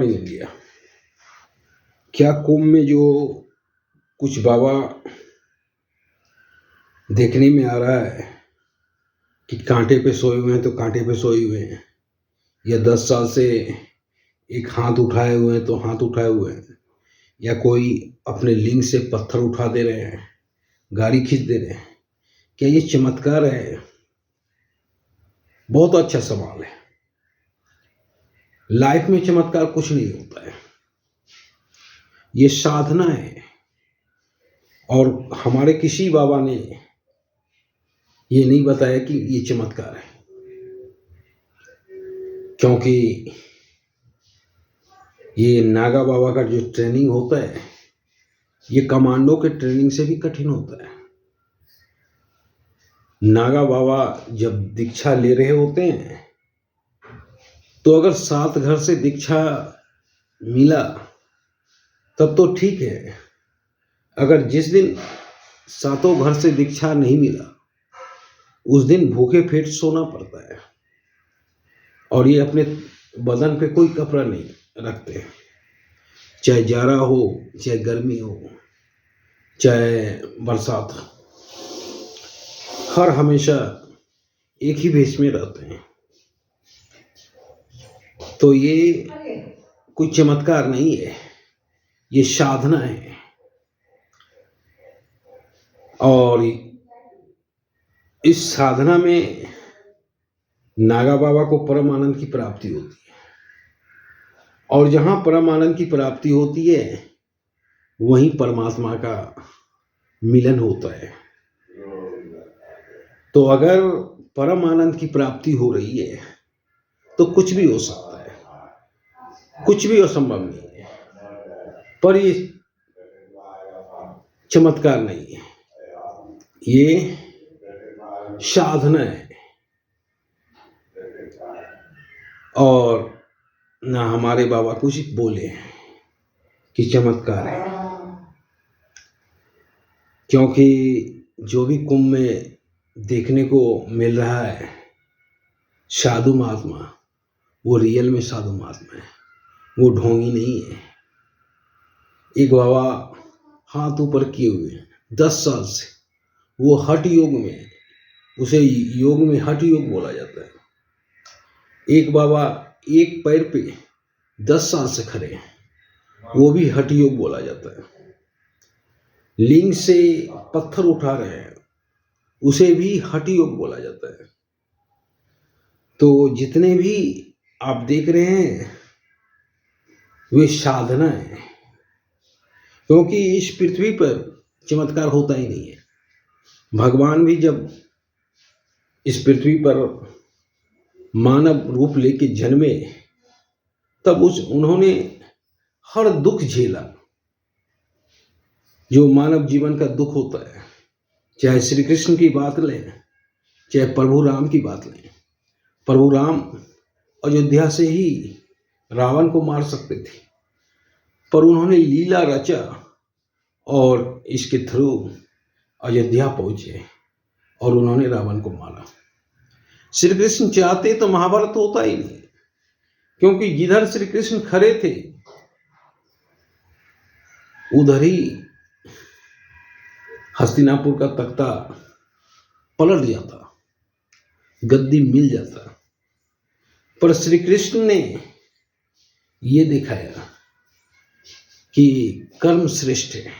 India. क्या कुंभ में जो कुछ बाबा देखने में आ रहा है कि कांटे पे सोए हुए हैं तो कांटे पे सोए हुए हैं, या 10 साल से एक हाथ उठाए हुए हैं तो हाथ उठाए हुए हैं, या कोई अपने लिंग से पत्थर उठा दे रहे हैं, गाड़ी खींच दे रहे हैं, क्या ये चमत्कार है? बहुत अच्छा सवाल है। लाइफ में चमत्कार कुछ नहीं होता है, ये साधना है। और हमारे किसी बाबा ने ये नहीं बताया कि ये चमत्कार है, क्योंकि ये नागा बाबा का जो ट्रेनिंग होता है ये कमांडो के ट्रेनिंग से भी कठिन होता है। नागा बाबा जब दीक्षा ले रहे होते हैं तो अगर 7 घर से दीक्षा मिला तब तो ठीक है, अगर जिस दिन 7 घर से दीक्षा नहीं मिला उस दिन भूखे पेट सोना पड़ता है। और ये अपने बदन पे कोई कपड़ा नहीं रखते, चाहे जाड़ा हो, चाहे गर्मी हो, चाहे बरसात हो, हर हमेशा एक ही भेष में रहते हैं। तो ये कोई चमत्कार नहीं है, ये साधना है। और इस साधना में नागा बाबा को परम आनंद की प्राप्ति होती है, और जहाँ परम आनंद की प्राप्ति होती है वहीं परमात्मा का मिलन होता है। तो अगर परम आनंद की प्राप्ति हो रही है तो कुछ भी हो सकता है, कुछ भी असंभव नहीं है। पर ये चमत्कार नहीं है, ये साधना है। और ना हमारे बाबा कुछ बोले कि चमत्कार है, क्योंकि जो भी कुंभ में देखने को मिल रहा है साधु महात्मा, वो रियल में साधु महात्मा है, वो ढोंगी नहीं है। एक बाबा हाथ ऊपर किए हुए हैं 10 साल से, वो हठ योग में है, उसे योग में हठ योग बोला जाता है। एक बाबा एक पैर पे 10 साल से खड़े हैं, वो भी हठ योग बोला जाता है। लिंग से पत्थर उठा रहे हैं, उसे भी हठ योग बोला जाता है। तो जितने भी आप देख रहे हैं वे साधना है, क्योंकि इस पृथ्वी पर चमत्कार होता ही नहीं है। भगवान भी जब इस पृथ्वी पर मानव रूप लेके जन्मे तब उन्होंने हर दुख झेला जो मानव जीवन का दुख होता है। चाहे श्री कृष्ण की बात लें, चाहे प्रभु राम की बात लें, प्रभु राम अयोध्या से ही रावण को मार सकते थे, पर उन्होंने लीला रचा और इसके थ्रू अयोध्या पहुंचे और उन्होंने रावण को मारा। श्री कृष्ण चाहते तो महाभारत होता ही नहीं, क्योंकि जिधर श्री कृष्ण खड़े थे उधर ही हस्तिनापुर का तख्ता पलट जाता, गद्दी मिल जाता। पर श्री कृष्ण ने ये दिखाया कि कर्म श्रेष्ठ है,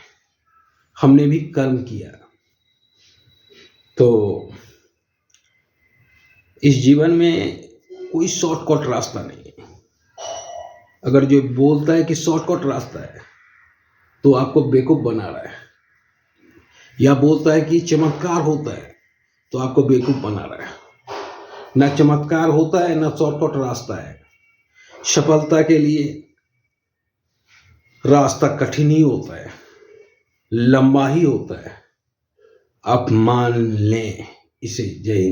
हमने भी कर्म किया। तो इस जीवन में कोई शॉर्टकट रास्ता नहीं है। अगर जो बोलता है कि शॉर्टकट रास्ता है तो आपको बेवकूफ बना रहा है, या बोलता है कि चमत्कार होता है तो आपको बेवकूफ बना रहा है। ना चमत्कार होता है, ना शॉर्टकट रास्ता है। सफलता के लिए रास्ता कठिन ही होता है, लंबा ही होता है। आप मान लें इसे। जय हिंद।